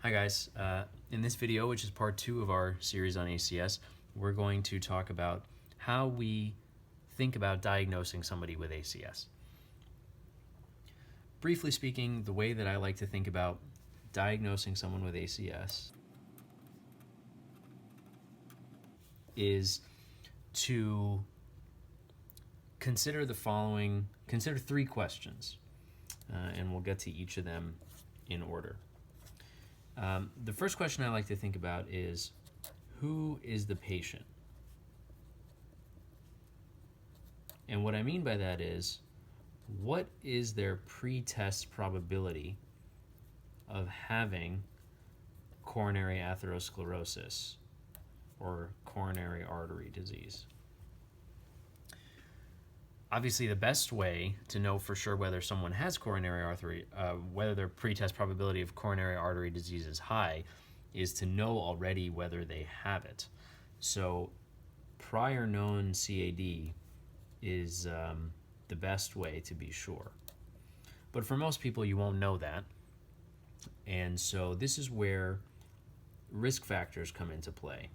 Hi guys, in this video, which is part 2 of our series on ACS, we're going to talk about how we think about diagnosing somebody with ACS. Briefly speaking, the way that I like to think about diagnosing someone with ACS is to consider consider 3 questions, and we'll get to each of them in order. The first question I like to think about is, who is the patient? And what I mean by that is, what is their pre-test probability of having coronary atherosclerosis or coronary artery disease? Obviously, the best way to know for sure whether someone has coronary artery, whether their pretest probability of coronary artery disease is high, is to know already whether they have it. So, prior known CAD is the best way to be sure. But for most people, you won't know that. And so, this is where risk factors come into play.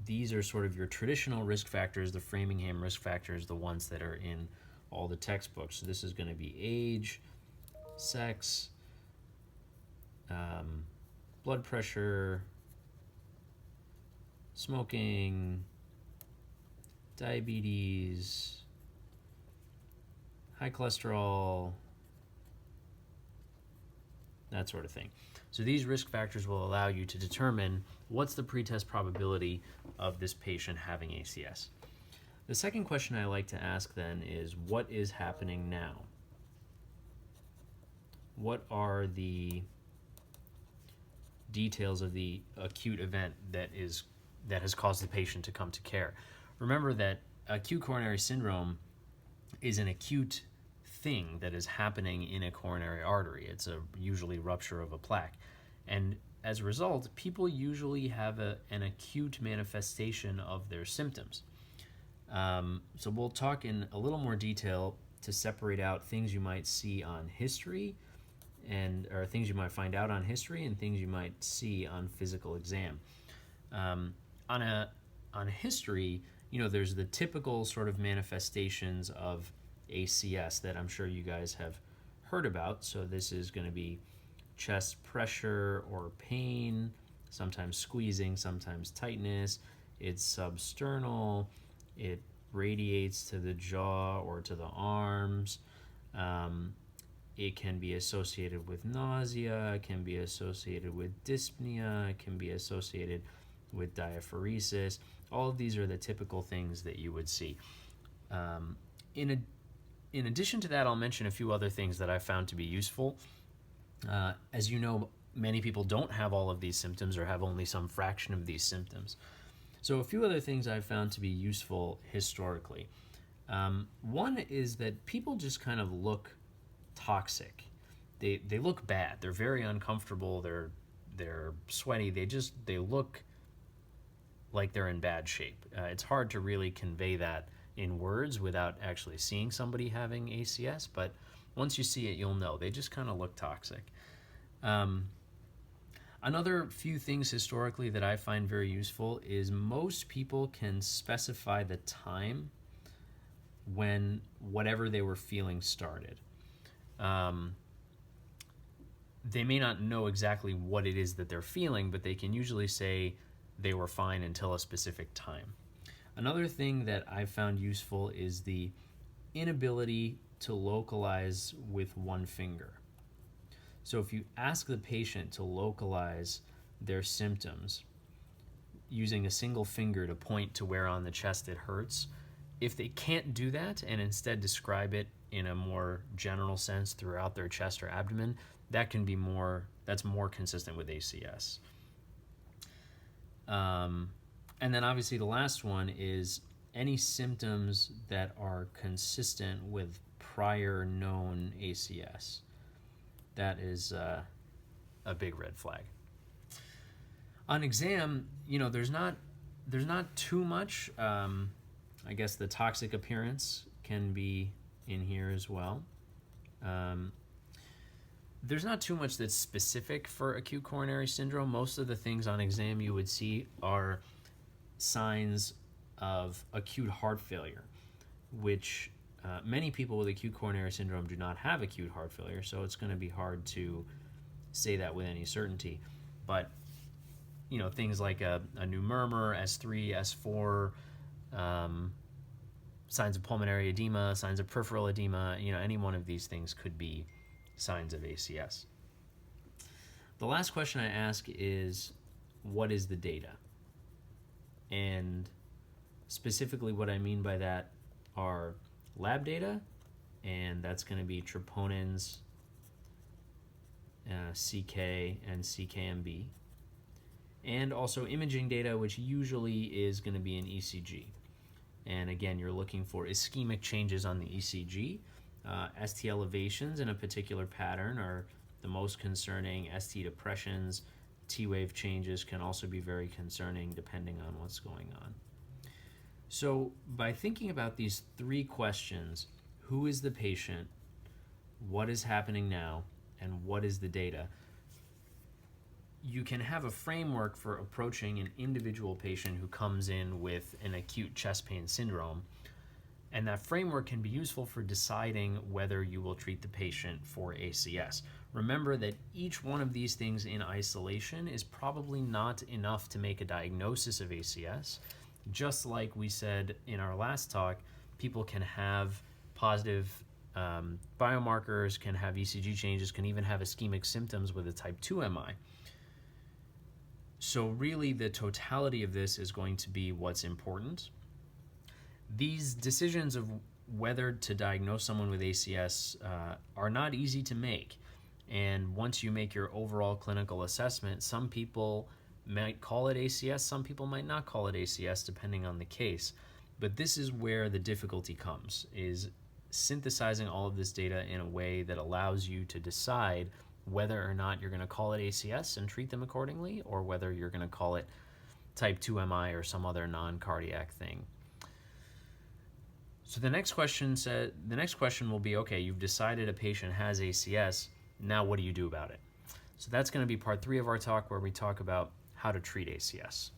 These are sort of your traditional risk factors, the Framingham risk factors, the ones that are in all the textbooks. So this is going to be age, sex, blood pressure, smoking, diabetes, high cholesterol, that sort of thing. So these risk factors will allow you to determine what's the pretest probability of this patient having ACS. The second question I like to ask then is, what is happening now? What are the details of the acute event that has caused the patient to come to care? Remember that acute coronary syndrome is an acute thing that is happening in a coronary artery. It's usually rupture of a plaque. And as a result, people usually have an acute manifestation of their symptoms. So we'll talk in a little more detail to separate out things you might see on history or things you might find out on history and things you might see on physical exam. On history, there's the typical sort of manifestations of ACS that I'm sure you guys have heard about. So this is going to be chest pressure or pain, sometimes squeezing, sometimes tightness. It's substernal. It radiates to the jaw or to the arms. It can be associated with nausea. It can be associated with dyspnea. It can be associated with diaphoresis. All of these are the typical things that you would see. In addition to that, I'll mention a few other things that I found to be useful. As you know, many people don't have all of these symptoms or have only some fraction of these symptoms. So a few other things I've found to be useful historically. One is that people just kind of look toxic. They look bad. They're very uncomfortable. They're sweaty. They look like they're in bad shape. It's hard to really convey that in words without actually seeing somebody having ACS, but once you see it, you'll know. They just kind of look toxic. Another few things historically that I find very useful is most people can specify the time when whatever they were feeling started. They may not know exactly what it is that they're feeling, but they can usually say they were fine until a specific time. Another thing that I've found useful is the inability to localize with one finger. So if you ask the patient to localize their symptoms using a single finger to point to where on the chest it hurts, if they can't do that and instead describe it in a more general sense throughout their chest or abdomen, that's more consistent with ACS. And then obviously the last one is any symptoms that are consistent with prior known ACS. That is a big red flag. On exam, there's not too much. I guess the toxic appearance can be in here as well. There's not too much that's specific for acute coronary syndrome. Most of the things on exam you would see are signs of acute heart failure, which many people with acute coronary syndrome do not have acute heart failure, so it's going to be hard to say that with any certainty. But things like a new murmur, S3, S4, signs of pulmonary edema, signs of peripheral edema, any one of these things could be signs of ACS. The last question I ask is, what is the data? And specifically what I mean by that are lab data, and that's going to be troponins, CK, and CKMB, and also imaging data, which usually is going to be an ECG. And again, you're looking for ischemic changes on the ECG. ST elevations in a particular pattern are the most concerning. ST depressions, T-wave changes can also be very concerning depending on what's going on. So by thinking about these three questions, who is the patient, what is happening now, and what is the data, you can have a framework for approaching an individual patient who comes in with an acute chest pain syndrome. And that framework can be useful for deciding whether you will treat the patient for ACS. Remember that each one of these things in isolation is probably not enough to make a diagnosis of ACS. Just like we said in our last talk, people can have positive biomarkers, can have ECG changes, can even have ischemic symptoms with a type 2 MI. So really the totality of this is going to be what's important. These decisions of whether to diagnose someone with ACS are not easy to make. And once you make your overall clinical assessment, some people might call it ACS, some people might not call it ACS, depending on the case. But this is where the difficulty comes, is synthesizing all of this data in a way that allows you to decide whether or not you're going to call it ACS and treat them accordingly, or whether you're going to call it type 2 MI or some other non-cardiac thing. So the next question will be, okay, you've decided a patient has ACS, now what do you do about it? So that's going to be part 3 of our talk, where we talk about how to treat ACS.